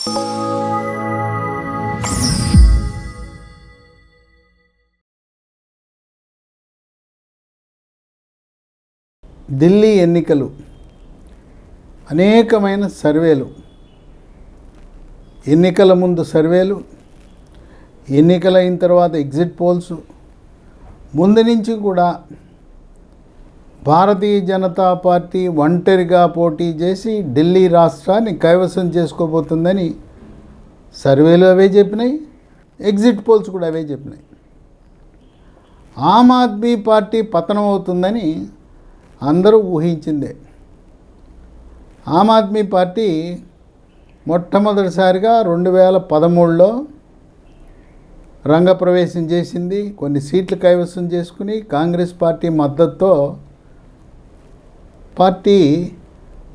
ఢిల్లీ ఎన్నికలు, అనేకమైన సర్వేలు, ఎన్నికల ముందు సర్వేలు, ఎన్నికలైన తర్వాత ఎగ్జిట్ పోల్స్, ముందు నుంచి కూడా భారతీయ జనతా పార్టీ ఒంటరిగా పోటీ చేసి ఢిల్లీ రాష్ట్రాన్ని కైవసం చేసుకోబోతుందని సర్వేలు అవే చెప్పినాయి, ఎగ్జిట్ పోల్స్ కూడా అవే చెప్పినాయి. ఆమ్ ఆద్మీ పార్టీ పతనం అవుతుందని అందరూ ఊహించిందే. ఆమ్ ఆద్మీ పార్టీ మొట్టమొదటిసారిగా 2013లో రంగప్రవేశం చేసింది. కొన్ని సీట్లు కైవసం చేసుకుని కాంగ్రెస్ పార్టీ మద్దతుతో పార్టీ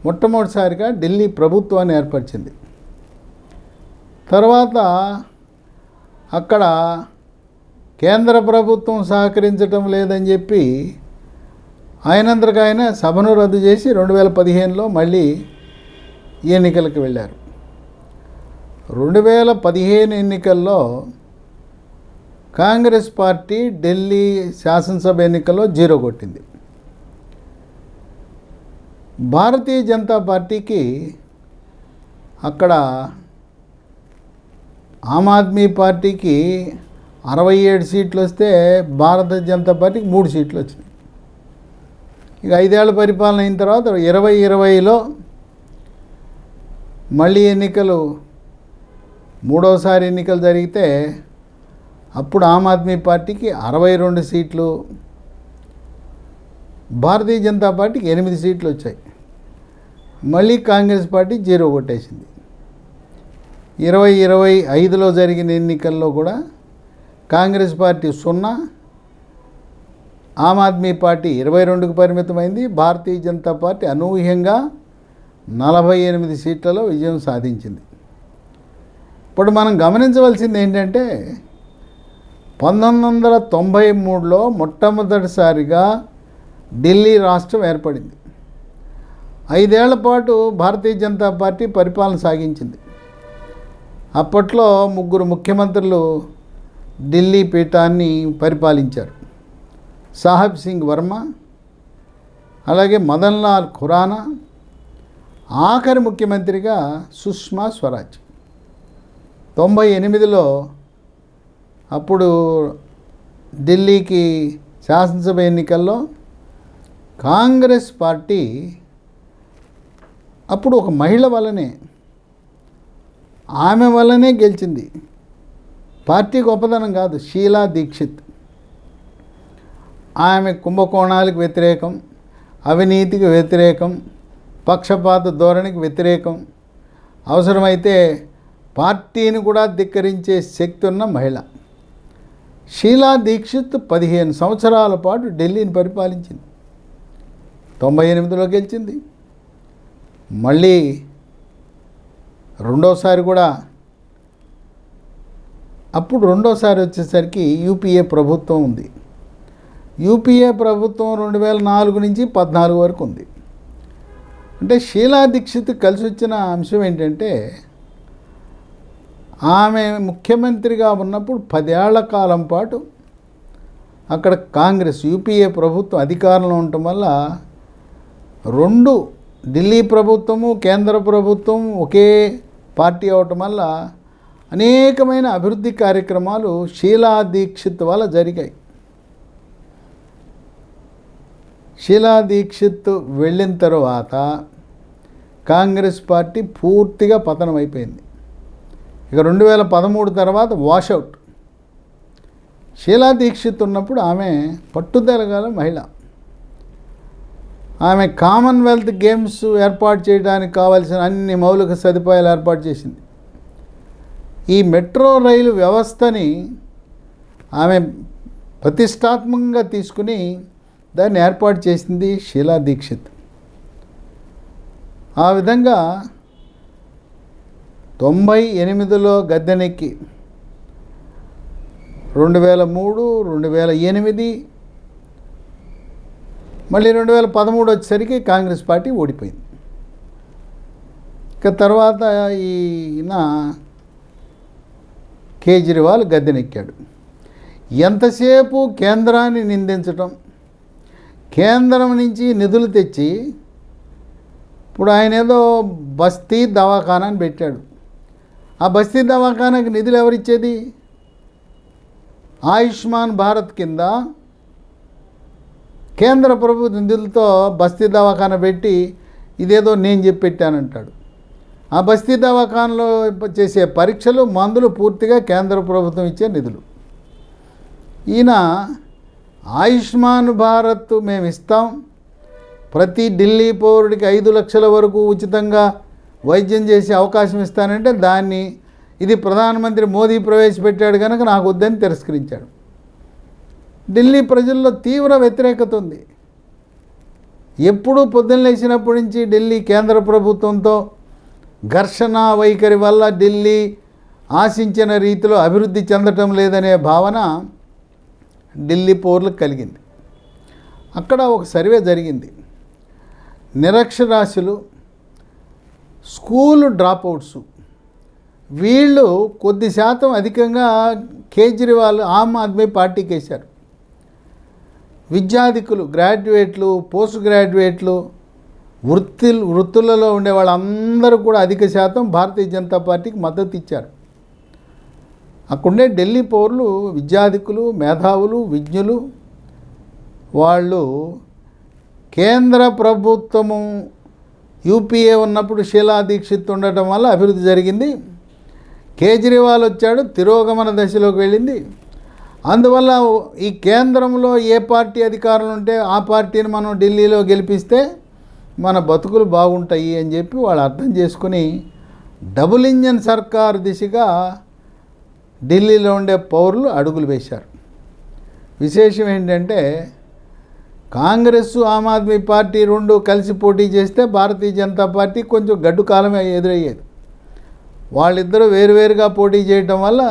మొట్టమొదటిసారిగా ఢిల్లీ ప్రభుత్వాన్ని ఏర్పరిచింది. తర్వాత అక్కడ కేంద్ర ప్రభుత్వం సహకరించటం లేదని చెప్పి ఆయన సభను రద్దు చేసి 2015లో మళ్ళీ ఎన్నికలకు వెళ్ళారు. 2015 ఎన్నికల్లో కాంగ్రెస్ పార్టీ ఢిల్లీ శాసనసభ ఎన్నికల్లో 0 కొట్టింది. భారతీయ జనతా పార్టీకి అక్కడ ఆమ్ ఆద్మీ పార్టీకి 67 సీట్లు వస్తే భారతీయ జనతా పార్టీకి 3 సీట్లు వచ్చినాయి. ఇక 5 ఏళ్ల పరిపాలన అయిన తర్వాత 2020లో మళ్ళీ ఎన్నికలు, మూడోసారి ఎన్నికలు జరిగితే అప్పుడు ఆమ్ ఆద్మీ పార్టీకి 62 సీట్లు, భారతీయ జనతా పార్టీకి 8 సీట్లు వచ్చాయి. మళ్ళీ కాంగ్రెస్ పార్టీ 0 కొట్టేసింది. 2025లో జరిగిన ఎన్నికల్లో కూడా కాంగ్రెస్ పార్టీ 0, ఆమ్ ఆద్మీ పార్టీ 22కు పరిమితమైంది. భారతీయ జనతా పార్టీ అనూహ్యంగా 48 సీట్లలో విజయం సాధించింది. ఇప్పుడు మనం గమనించవలసింది ఏంటంటే 1993లో మొట్టమొదటిసారిగా ఢిల్లీ రాష్ట్రం ఏర్పడింది. 5 ఏళ్ల పాటు భారతీయ జనతా పార్టీ పరిపాలన సాగించింది. అప్పట్లో 3 ముఖ్యమంత్రులు ఢిల్లీ పీఠాన్ని పరిపాలించారు. సాహెబ్ సింగ్ వర్మ, అలాగే మదన్ లాల్ ఖురానా, ఆఖరి ముఖ్యమంత్రిగా సుష్మా స్వరాజ్. 98లో అప్పుడు ఢిల్లీకి శాసనసభ ఎన్నికల్లో కాంగ్రెస్ పార్టీ అప్పుడు ఒక మహిళ వల్లనే, ఆమె వల్లనే గెలిచింది. పార్టీ గొప్పదనం కాదు, షీలా దీక్షిత్. ఆమె కుంభకోణాలకు వ్యతిరేకం, అవినీతికి వ్యతిరేకం, పక్షపాత ధోరణికి వ్యతిరేకం, అవసరమైతే పార్టీని కూడా ధిక్కరించే శక్తి ఉన్న మహిళ. షీలా దీక్షిత్ 15 సంవత్సరాల పాటు ఢిల్లీని పరిపాలించింది. 98లో గెలిచింది. మళ్ళీ రెండోసారి కూడా, అప్పుడు రెండోసారి వచ్చేసరికి యూపీఏ ప్రభుత్వం ఉంది. యూపీఏ ప్రభుత్వం 2004 నుంచి 2014 వరకు ఉంది. అంటే షీలా దీక్షిత్ కలిసి వచ్చిన అంశం ఏంటంటే, ఆమె ముఖ్యమంత్రిగా ఉన్నప్పుడు 10 ఏళ్ల కాలం పాటు అక్కడ కాంగ్రెస్ యూపీఏ ప్రభుత్వం అధికారంలో ఉండటం వల్ల 2 ఢిల్లీ ప్రభుత్వము కేంద్ర ప్రభుత్వం ఒకే పార్టీ అవటం వల్ల అనేకమైన అభివృద్ధి కార్యక్రమాలు షీలా దీక్షిత్ వల్ల జరిగాయి. షీలా దీక్షిత్ వెళ్ళిన తర్వాత కాంగ్రెస్ పార్టీ పూర్తిగా పతనం అయిపోయింది. ఇక 2013 తర్వాత వాషౌట్. షీలా దీక్షిత్ ఉన్నప్పుడు ఆమె పట్టుదల గల మహిళ. ఆమె కామన్వెల్త్ గేమ్స్ ఏర్పాటు చేయడానికి కావాల్సిన అన్ని మౌలిక సదుపాయాలు ఏర్పాటు చేసింది. ఈ మెట్రో రైలు వ్యవస్థని ఆమె ప్రతిష్టాత్మకంగా తీసుకుని దాన్ని ఏర్పాటు చేసింది షీలా దీక్షిత్. ఆ విధంగా 98లో గద్దెనెక్కి 2003, 2008, మళ్ళీ 2013 వచ్చేసరికి కాంగ్రెస్ పార్టీ ఓడిపోయింది. ఇక ఇక తర్వాత ఈయన కేజ్రీవాల్ గద్దెనెక్కాడు. ఎంతసేపు కేంద్రాన్ని నిందించటం, కేంద్రం నుంచి నిధులు తెచ్చి, ఇప్పుడు ఆయన ఏదో బస్తీ దవాఖానా అని పెట్టాడు. ఆ బస్తీ దవాఖానాకి నిధులు ఎవరిచ్చేది? ఆయుష్మాన్ భారత్ కింద కేంద్ర ప్రభుత్వ నిధులతో బస్తీ దవాఖానా పెట్టి ఇదేదో నేను చెప్పి పెట్టానంటాడు. ఆ బస్తీ దవాఖానలో చేసే పరీక్షలు, మందులు పూర్తిగా కేంద్ర ప్రభుత్వం ఇచ్చే నిధులు. ఈయన ఆయుష్మాన్ భారత్ మేము ఇస్తాం, ప్రతి ఢిల్లీ పౌరుడికి 5 లక్షల వరకు ఉచితంగా వైద్యం చేసే అవకాశం ఇస్తానంటే దాన్ని ఇది ప్రధానమంత్రి మోదీ ప్రవేశపెట్టాడు కనుక నాకు వద్దని తిరస్కరించాడు. ఢిల్లీ ప్రజల్లో తీవ్ర వ్యతిరేకత ఉంది. ఎప్పుడూ పొద్దున్న లేచినప్పటి నుంచి ఢిల్లీ కేంద్ర ప్రభుత్వంతో ఘర్షణ వైఖరి వల్ల ఢిల్లీ ఆశించిన రీతిలో అభివృద్ధి చెందటం లేదనే భావన ఢిల్లీ పౌరులకు కలిగింది. అక్కడ ఒక సర్వే జరిగింది. నిరక్షరాస్యులు, స్కూల్ డ్రాప్అవుట్స్, వీళ్ళు కొద్ది శాతం అధికంగా కేజ్రీవాల్ ఆమ్ ఆద్మీ పార్టీకి వేశారు. విద్యాధికులు, గ్రాడ్యుయేట్లు, పోస్ట్ గ్రాడ్యుయేట్లు, వృత్తులలో ఉండే వాళ్ళందరూ కూడా అధిక శాతం భారతీయ జనతా పార్టీకి మద్దతు ఇచ్చారు. అక్కడుండే ఢిల్లీ పౌరులు, విద్యాధికులు, మేధావులు, విజ్ఞులు, వాళ్ళు కేంద్ర ప్రభుత్వము యూపీఏ ఉన్నప్పుడు షీలా దీక్షిత్ ఉండటం వల్ల అభివృద్ధి జరిగింది, కేజ్రీవాల్ వచ్చాడు, తిరోగమన దశలోకి వెళ్ళింది, అందువల్ల ఈ కేంద్రంలో ఏ పార్టీ అధికారులు ఉంటే ఆ పార్టీని మనం ఢిల్లీలో గెలిపిస్తే మన బతుకులు బాగుంటాయి అని చెప్పి వాళ్ళు అర్థం చేసుకుని డబుల్ ఇంజన్ సర్కార్ దిశగా ఢిల్లీలో ఉండే పౌరులు అడుగులు వేశారు. విశేషం ఏంటంటే కాంగ్రెస్, ఆమ్ ఆద్మీ పార్టీ రెండు కలిసి పోటీ చేస్తే భారతీయ జనతా పార్టీ కొంచెం గడ్డు కాలమే ఎదురయ్యేది. వాళ్ళిద్దరూ వేరువేరుగా పోటీ చేయటం వల్ల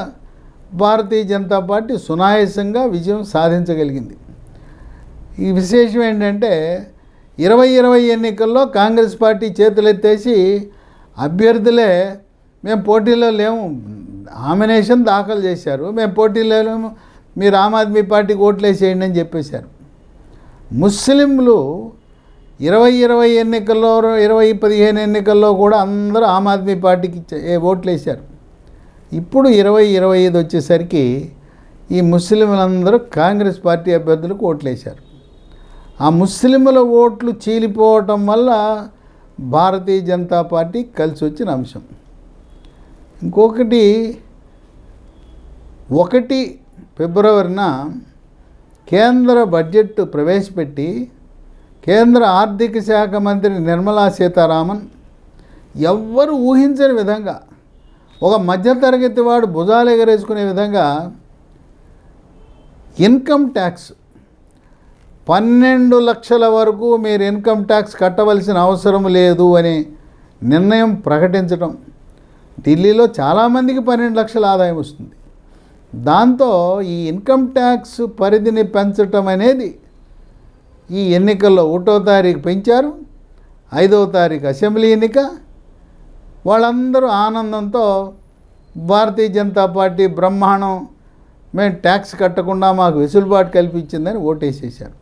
భారతీయ జనతా పార్టీ సునాయాసంగా విజయం సాధించగలిగింది. ఈ విశేషం ఏంటంటే 2020 ఎన్నికల్లో కాంగ్రెస్ పార్టీ చేతులెత్తేసి అభ్యర్థులే మేము పోటీలో లేము, నామినేషన్ దాఖలు చేశారు, మేము పోటీలో లేము, మీరు ఆమ్ ఆద్మీ పార్టీకి ఓట్లేసేయండి అని చెప్పేశారు. ముస్లింలు 2020 ఎన్నికల్లో, 2015 ఎన్నికల్లో కూడా అందరూ ఆమ్ ఆద్మీ పార్టీకి ఓట్లేశారు. ఇప్పుడు 2025 వచ్చేసరికి ఈ ముస్లింలందరూ కాంగ్రెస్ పార్టీ అభ్యర్థులకు ఓట్లేశారు. ఆ ముస్లింల ఓట్లు చీలిపోవటం వల్ల భారతీయ జనతా పార్టీ కలిసి వచ్చిన అంశం. ఇంకొకటి, 1 ఫిబ్రవరిన కేంద్ర బడ్జెట్ ప్రవేశపెట్టి కేంద్ర ఆర్థిక శాఖ మంత్రి నిర్మలా సీతారామన్ ఎవ్వరు ఊహించని విధంగా, ఒక మధ్యతరగతి వాడు భుజాలు ఎగరేసుకునే విధంగా ఇన్కమ్ ట్యాక్స్ 12 లక్షల వరకు మీరు ఇన్కమ్ ట్యాక్స్ కట్టవలసిన అవసరం లేదు అనే నిర్ణయం ప్రకటించడం. ఢిల్లీలో చాలామందికి 12 లక్షల ఆదాయం వస్తుంది. దాంతో ఈ ఇన్కమ్ ట్యాక్స్ పరిధిని పెంచటం అనేది ఈ ఎన్నికల్లో 1వ తారీఖు పెంచారు, 5వ తారీఖు అసెంబ్లీ ఎన్నిక. వాళ్ళందరూ ఆనందంతో భారతీయ జనతా పార్టీ బ్రహ్మాండం, మేము ట్యాక్స్ కట్టకుండా మాకు వెసులుబాటు కల్పించిందని ఓటేసేశారు.